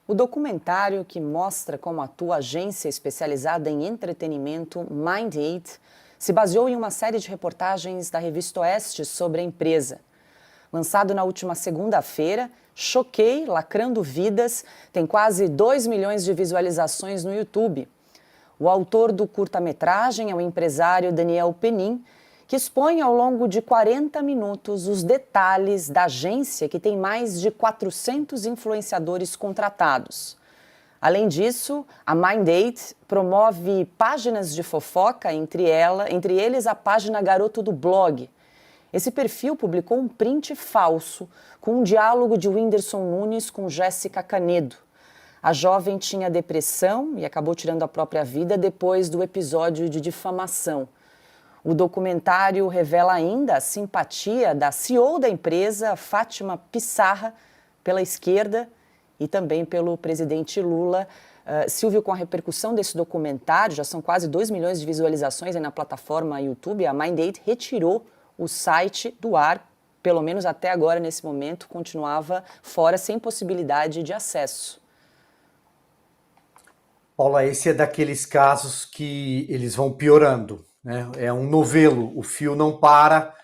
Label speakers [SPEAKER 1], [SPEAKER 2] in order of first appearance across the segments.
[SPEAKER 1] O documentário que mostra como atua a agência especializada em entretenimento Mind8 se baseou em uma série de reportagens da revista Oeste sobre a empresa. Lançado na última segunda-feira, Choquei, Lacrando Vidas, tem quase 2 milhões de visualizações no YouTube. O autor do curta-metragem é o empresário Daniel Penin, que expõe ao longo de 40 minutos os detalhes da agência que tem mais de 400 influenciadores contratados. Além disso, a Mind8 promove páginas de fofoca, entre eles a página Garoto do Blog. Esse perfil publicou um print falso com um diálogo de Whindersson Nunes com Jéssica Canedo. A jovem tinha depressão e acabou tirando a própria vida depois do episódio de difamação. O documentário revela ainda a simpatia da CEO da empresa, Fátima Pissarra, pela esquerda e também pelo presidente Lula. Silvio, com a repercussão desse documentário, já são quase 2 milhões de visualizações aí na plataforma YouTube, a Mind8 retirou o site do ar, pelo menos até agora, nesse momento, continuava fora, sem possibilidade de acesso.
[SPEAKER 2] Paula, esse é daqueles casos que eles vão piorando, né? É um novelo, o fio não para,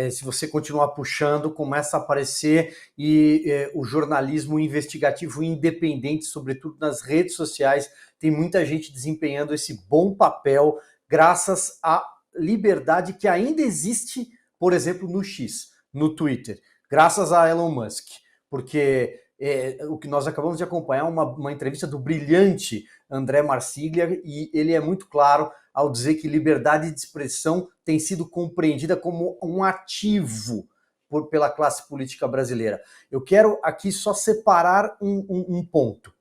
[SPEAKER 2] se você continuar puxando, começa a aparecer e o jornalismo investigativo independente, sobretudo nas redes sociais, tem muita gente desempenhando esse bom papel graças à liberdade que ainda existe, por exemplo, no X, no Twitter, graças a Elon Musk, porque o que nós acabamos de acompanhar é uma entrevista do brilhante André Marsiglia, e ele é muito claro ao dizer que liberdade de expressão tem sido compreendida como um ativo pela classe política brasileira. Eu quero aqui só separar um ponto.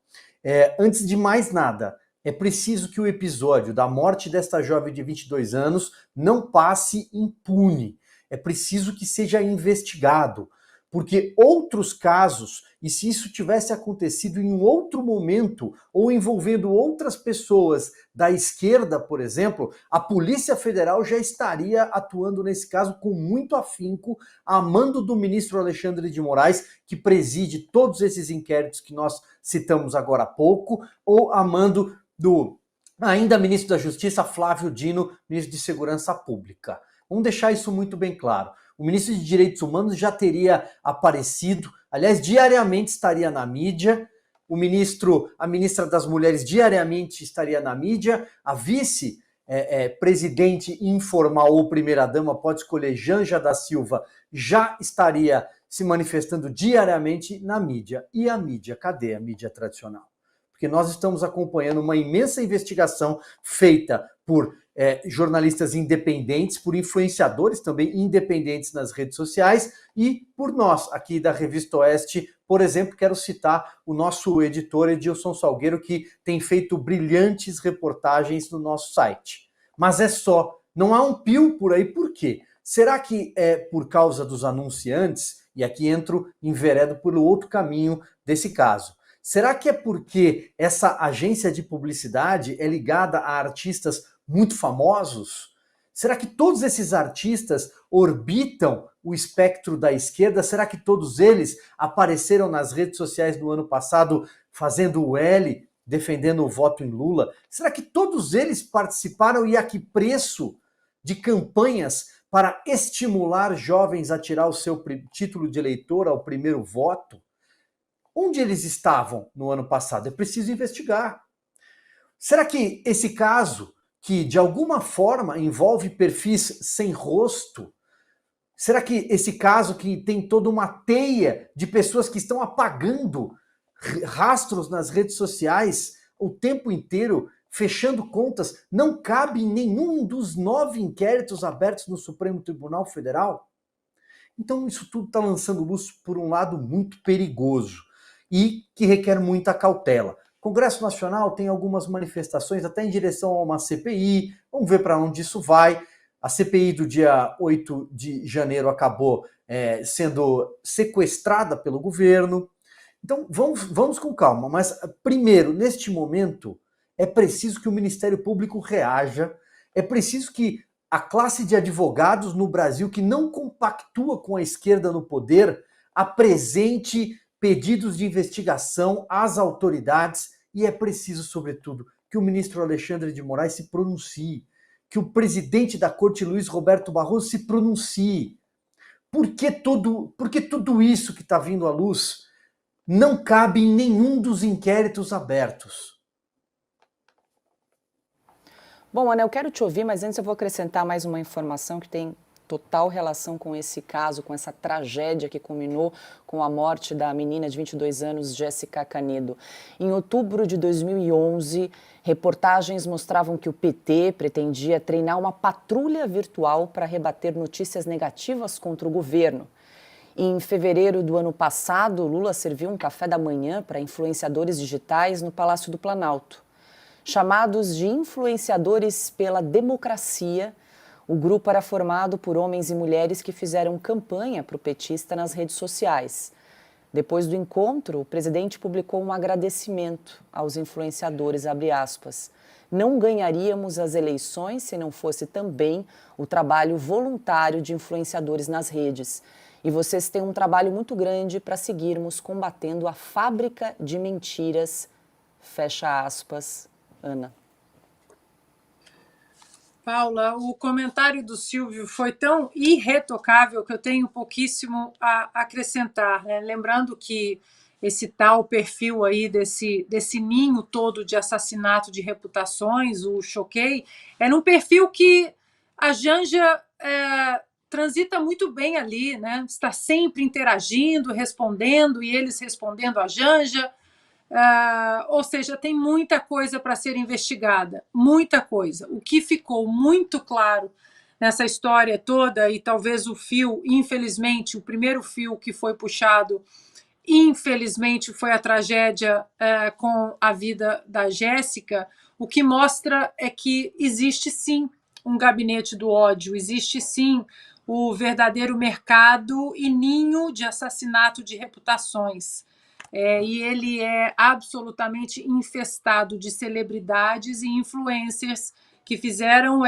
[SPEAKER 2] Antes de mais nada, é preciso que o episódio da morte desta jovem de 22 anos não passe impune. É preciso que seja investigado, porque outros casos, e se isso tivesse acontecido em um outro momento, ou envolvendo outras pessoas da esquerda, por exemplo, a Polícia Federal já estaria atuando nesse caso com muito afinco, a mando do ministro Alexandre de Moraes, que preside todos esses inquéritos que nós citamos agora há pouco, ou a mando do ainda ministro da Justiça, Flávio Dino, ministro de Segurança Pública. Vamos deixar isso muito bem claro. O ministro de Direitos Humanos já teria aparecido, aliás, diariamente estaria na mídia, a ministra das Mulheres diariamente estaria na mídia, a vice-presidente informal ou primeira-dama, pode escolher, Janja da Silva, já estaria se manifestando diariamente na mídia. E a mídia? Cadê a mídia tradicional? Porque nós estamos acompanhando uma imensa investigação feita por jornalistas independentes, por influenciadores também independentes nas redes sociais e por nós, aqui da Revista Oeste, por exemplo, quero citar o nosso editor Edilson Salgueiro, que tem feito brilhantes reportagens no nosso site. Mas é só, não há um pio por aí, por quê? Será que é por causa dos anunciantes? E aqui entro enveredo pelo outro caminho desse caso. Será que é porque essa agência de publicidade é ligada a artistas muito famosos? Será que todos esses artistas orbitam o espectro da esquerda? Será que todos eles apareceram nas redes sociais no ano passado fazendo o L, defendendo o voto em Lula? Será que todos eles participaram e a que preço de campanhas para estimular jovens a tirar o seu título de eleitor ao primeiro voto? Onde eles estavam no ano passado? É preciso investigar. Será que esse caso, que de alguma forma envolve perfis sem rosto, será que esse caso que tem toda uma teia de pessoas que estão apagando rastros nas redes sociais o tempo inteiro, fechando contas, não cabe em nenhum dos 9 inquéritos abertos no Supremo Tribunal Federal? Então isso tudo está lançando luz por um lado muito perigoso e que requer muita cautela. O Congresso Nacional tem algumas manifestações até em direção a uma CPI, vamos ver para onde isso vai. A CPI do dia 8 de janeiro acabou sendo sequestrada pelo governo. Então vamos com calma, mas primeiro, neste momento, é preciso que o Ministério Público reaja, é preciso que a classe de advogados no Brasil que não compactua com a esquerda no poder apresente pedidos de investigação às autoridades e é preciso, sobretudo, que o ministro Alexandre de Moraes se pronuncie, que o presidente da Corte, Luiz Roberto Barroso, se pronuncie. Por que tudo isso que está vindo à luz não cabe em nenhum dos inquéritos abertos?
[SPEAKER 1] Bom, Ana, eu quero te ouvir, mas antes eu vou acrescentar mais uma informação que tem total relação com esse caso, com essa tragédia que culminou com a morte da menina de 22 anos, Jéssica Canedo. Em outubro de 2011, reportagens mostravam que o PT pretendia treinar uma patrulha virtual para rebater notícias negativas contra o governo. Em fevereiro do ano passado, Lula serviu um café da manhã para influenciadores digitais no Palácio do Planalto. Chamados de influenciadores pela democracia, o grupo era formado por homens e mulheres que fizeram campanha para o petista nas redes sociais. Depois do encontro, o presidente publicou um agradecimento aos influenciadores, abre aspas. Não ganharíamos as eleições se não fosse também o trabalho voluntário de influenciadores nas redes. E vocês têm um trabalho muito grande para seguirmos combatendo a fábrica de mentiras, fecha aspas, Ana.
[SPEAKER 3] Paula, o comentário do Silvio foi tão irretocável que eu tenho pouquíssimo a acrescentar, né? Lembrando que esse tal perfil aí desse ninho todo de assassinato de reputações, o Choquei, era um perfil que a Janja transita muito bem ali, né? Está sempre interagindo, respondendo, e eles respondendo a Janja. Ou seja, tem muita coisa para ser investigada, muita coisa. O que ficou muito claro nessa história toda, e talvez o fio, infelizmente, o primeiro fio que foi puxado, infelizmente, foi a tragédia com a vida da Jéssica, o que mostra é que existe sim um gabinete do ódio, existe sim o verdadeiro mercado e ninho de assassinato de reputações. E ele é absolutamente infestado de celebridades e influencers que fizeram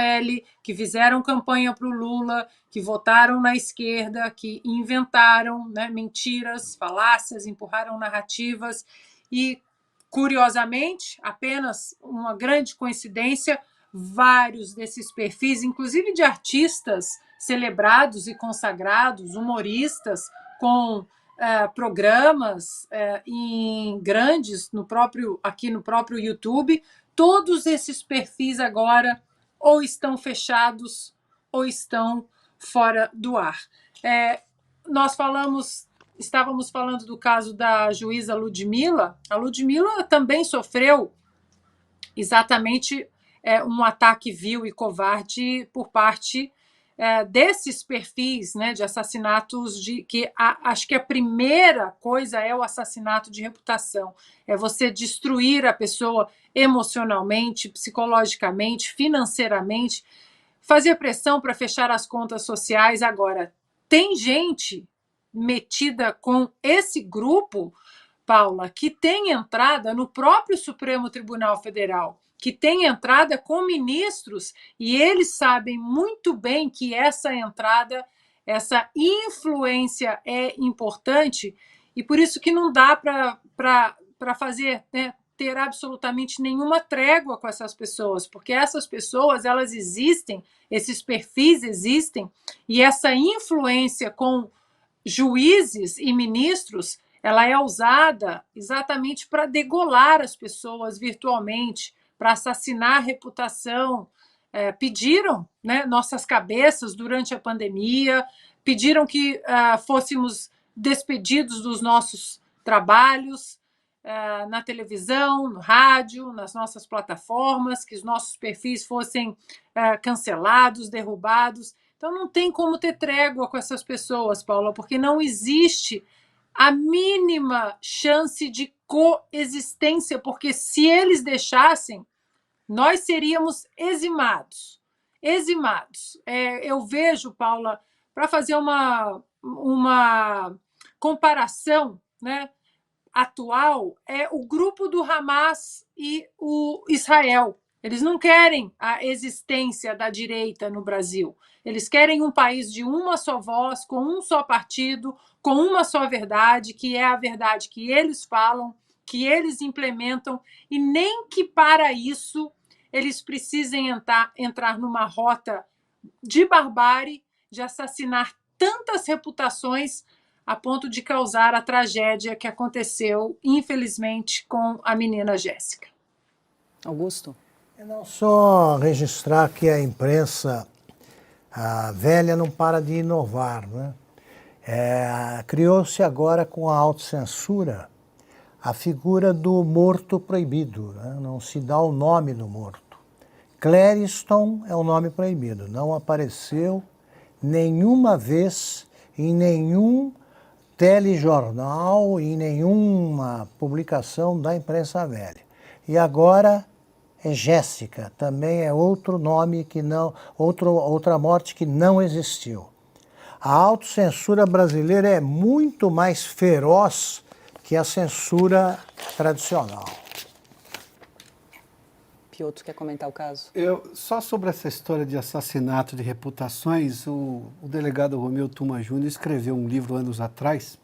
[SPEAKER 3] que fizeram campanha para o Lula, que votaram na esquerda, que inventaram, né, mentiras, falácias, empurraram narrativas e, curiosamente, apenas uma grande coincidência, vários desses perfis, inclusive de artistas celebrados e consagrados, humoristas, com programas em grandes aqui no próprio YouTube, todos esses perfis agora ou estão fechados ou estão fora do ar. Nós estávamos falando do caso da juíza Ludmilla. A Ludmilla também sofreu exatamente um ataque vil e covarde por parte desses perfis, né, de assassinatos acho que a primeira coisa é o assassinato de reputação, é você destruir a pessoa emocionalmente, psicologicamente, financeiramente, fazer pressão para fechar as contas sociais. Agora, tem gente metida com esse grupo, Paula, que tem entrada no próprio Supremo Tribunal Federal, que tem entrada com ministros, e eles sabem muito bem que essa entrada, essa influência é importante, e por isso que não dá para fazer, né, ter absolutamente nenhuma trégua com essas pessoas, porque essas pessoas, elas existem, esses perfis existem, e essa influência com juízes e ministros, ela é usada exatamente para degolar as pessoas virtualmente, para assassinar a reputação. Pediram, né, nossas cabeças durante a pandemia, pediram que fôssemos despedidos dos nossos trabalhos na televisão, no rádio, nas nossas plataformas, que os nossos perfis fossem cancelados, derrubados. Então, não tem como ter trégua com essas pessoas, Paula, porque não existe a mínima chance de coexistência, porque se eles deixassem, nós seríamos eximados. Eximados. Eu vejo, Paula, para fazer uma comparação, né, atual, é o grupo do Hamas e o Israel. Eles não querem a existência da direita no Brasil. Eles querem um país de uma só voz, com um só partido, com uma só verdade, que é a verdade que eles falam, que eles implementam, e nem que para isso eles precisem entrar numa rota de barbárie, de assassinar tantas reputações a ponto de causar a tragédia que aconteceu, infelizmente, com a menina Jéssica.
[SPEAKER 1] Augusto?
[SPEAKER 4] É não só registrar que a imprensa velha não para de inovar, né? Criou-se agora com a autocensura a figura do morto proibido, né? Não se dá o nome do morto. Clériston é o nome proibido, não apareceu nenhuma vez em nenhum telejornal, em nenhuma publicação da imprensa velha. E agora é Jéssica, também é outro nome que não, outra morte que não existiu. A autocensura brasileira é muito mais feroz que a censura tradicional.
[SPEAKER 1] Piotr, quer comentar o caso?
[SPEAKER 5] Só sobre essa história de assassinato de reputações, o delegado Romeu Tuma Júnior escreveu um livro anos atrás.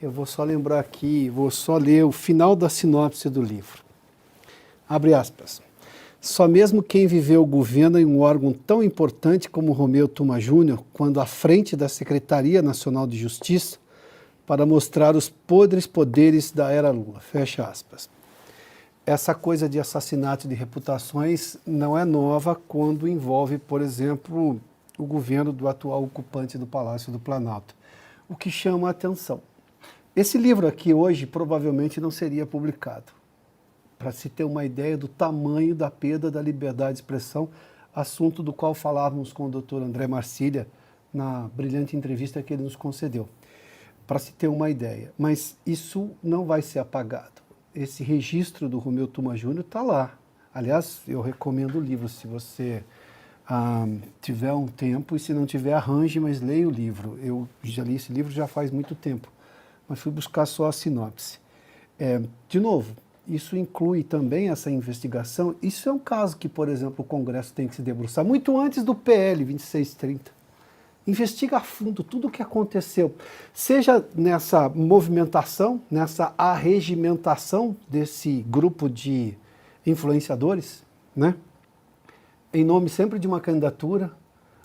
[SPEAKER 5] Eu vou só lembrar aqui, vou só ler o final da sinopse do livro. Abre aspas. Só mesmo quem viveu o governo em um órgão tão importante como Romeu Tuma Júnior, quando à frente da Secretaria Nacional de Justiça, para mostrar os podres poderes da era Lula. Fecha aspas. Essa coisa de assassinato de reputações não é nova quando envolve, por exemplo, o governo do atual ocupante do Palácio do Planalto. O que chama a atenção. Esse livro aqui hoje provavelmente não seria publicado. Para se ter uma ideia do tamanho da perda da liberdade de expressão, assunto do qual falávamos com o Dr. André Marcília na brilhante entrevista que ele nos concedeu. Para se ter uma ideia. Mas isso não vai ser apagado. Esse registro do Romeu Tuma Júnior está lá. Aliás, eu recomendo o livro, se você tiver um tempo, e se não tiver, arranje, mas leia o livro. Eu já li esse livro já faz muito tempo, mas fui buscar só a sinopse. De novo, isso inclui também essa investigação. Isso é um caso que, por exemplo, o Congresso tem que se debruçar, muito antes do PL 2630. Investiga a fundo tudo o que aconteceu, seja nessa movimentação, nessa arregimentação desse grupo de influenciadores, né? Em nome sempre de uma candidatura,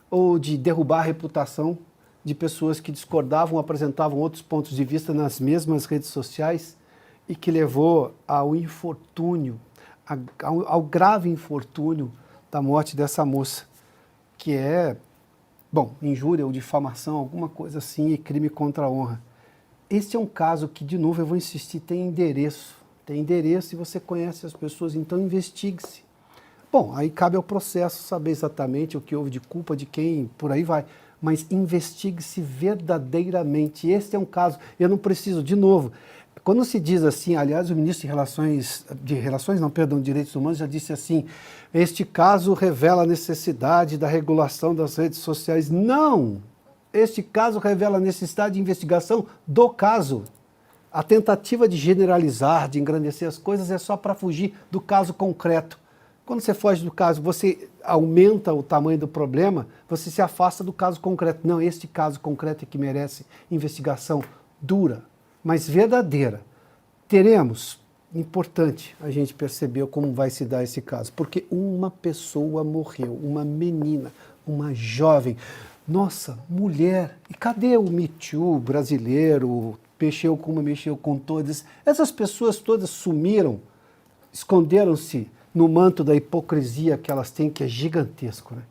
[SPEAKER 5] ou de derrubar a reputação de pessoas que discordavam, apresentavam outros pontos de vista nas mesmas redes sociais e que levou ao infortúnio, ao grave infortúnio da morte dessa moça, que é... Bom, injúria ou difamação, alguma coisa assim, e crime contra a honra. Esse é um caso que, de novo, eu vou insistir, tem endereço. Tem endereço e você conhece as pessoas, então investigue-se. Bom, aí cabe ao processo saber exatamente o que houve de culpa de quem, por aí vai. Mas investigue-se verdadeiramente. Esse é um caso, eu não preciso, de novo, quando se diz assim, aliás, o ministro de Direitos Humanos já disse assim, este caso revela a necessidade da regulação das redes sociais. Não! Este caso revela a necessidade de investigação do caso. A tentativa de generalizar, de engrandecer as coisas é só para fugir do caso concreto. Quando você foge do caso, você aumenta o tamanho do problema, você se afasta do caso concreto. Não, este caso concreto é que merece investigação dura, mas verdadeira. Teremos, importante a gente perceber como vai se dar esse caso, porque uma pessoa morreu, uma menina, uma jovem, nossa, mulher, e cadê o Me Too brasileiro, mexeu com todas, essas pessoas todas sumiram, esconderam-se no manto da hipocrisia que elas têm, que é gigantesco, né?